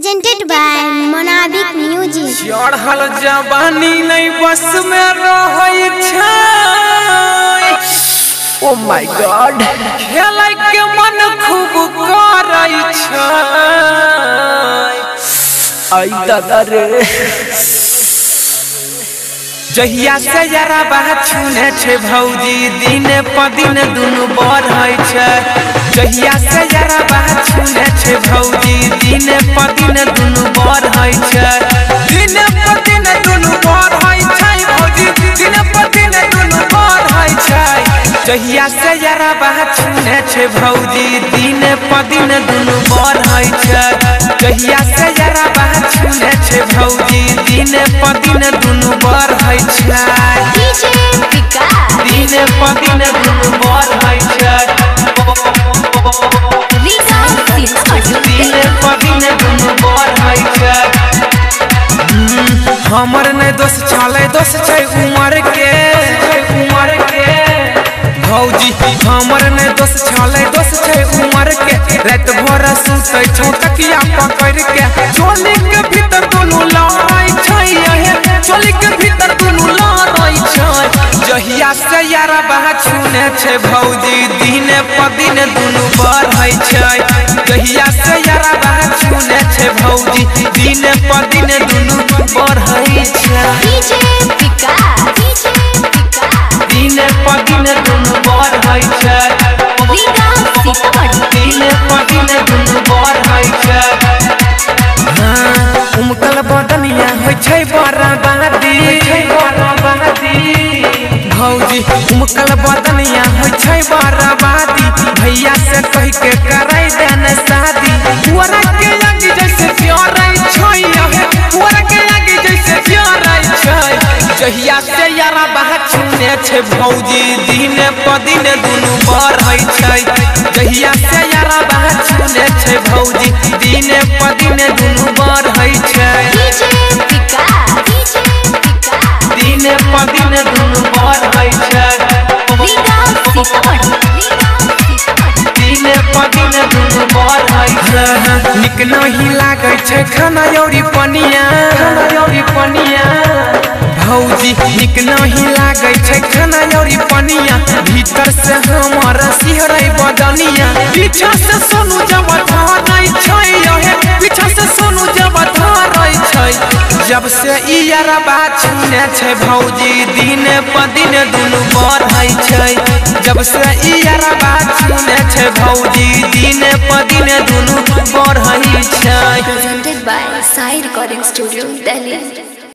Presented by Monabic Music. चढ़ल जवानी नहीं बस में रहै छै। ओ माय गॉड, खेलै के मन खूब करै छै। आई दादा रे, जहिया से यारा बात छूने छै भौजी, दिन प दिन दुनु बढ़ै छै। जहिया से यारा बात छूने छै भौजी, दिन प दिन दुनु बढ़ै छै। दिन प दिन दुनु बढ़ै छै भौजी, दिन प दिन दुनु बढ़ै छै। जहिया से यारा बात छूने छै भौजी, दिन प दिन दुनु बढ़ै छै। जहिया से यारा बात छूने छै भौजी, दिन प दिन दुनु बढ़ै छै। दिन प दिन दुनु बढ़ै छै। दिन प दिन दुनु बढ़ै छै। हमर नै दोस्त छलै, दोस्त छै उमर के भौजी। हमर नै दोस्त छलै, दोस्त छै उमर के। रात भर सुतै छौ तकिया पकड़ के, चोली के भीतर दुनु लड़ै छै। चोली के भीतर दुनु लड़ै छै। जहिया से यारा बात छूने छै भौजी, दिन प दिन दुनु बढ़ै छै। जहिया से यारा बात छूने छै भौजी, दिन प दिन दुनु बढ़ै छै। दिन प दिन दुनु बढ़ै छै। दिन प दिन दुनु बढ़ै छै। उमकल बदनिया होइ छै बराबादी भौजी। उमकल बदनिया होइ छै बराबादी, भैया से कह के करै देन शादी। पुअरा के आगे जैसे प्यारै छै, पुअरा के आगे जैसे प्यारै छै। जहिया से यारा बात छूने छै भौजी, दिन प दिन दुनु बढ़ै छै। जहिया से यारा बात छूने छै भौजी, दिन प दिन दुनु बढ़ै छै। दिन प दिन दुनु बढ़ै छै। दिन प दिन दुनु बढ़ै छै। निक नहीं लागै छै खाना यौरी पनिया भौजी। निक नहीं लागै छै खाना यौरी पनिया, भीतर से हमर सिहरै बदनिया। पीछा से सोनू जब धरै छै, पीछा से सोनू जब धरै छै। जब से ई यारा बात छूने छै भौजी, दिन प दिन दुनु बढ़ै छै। जब से ई यारा बात छूने छै भौजी, दिन प दिन दुनु बढ़ै छै। Presented by Sai Recording Studio, Delhi.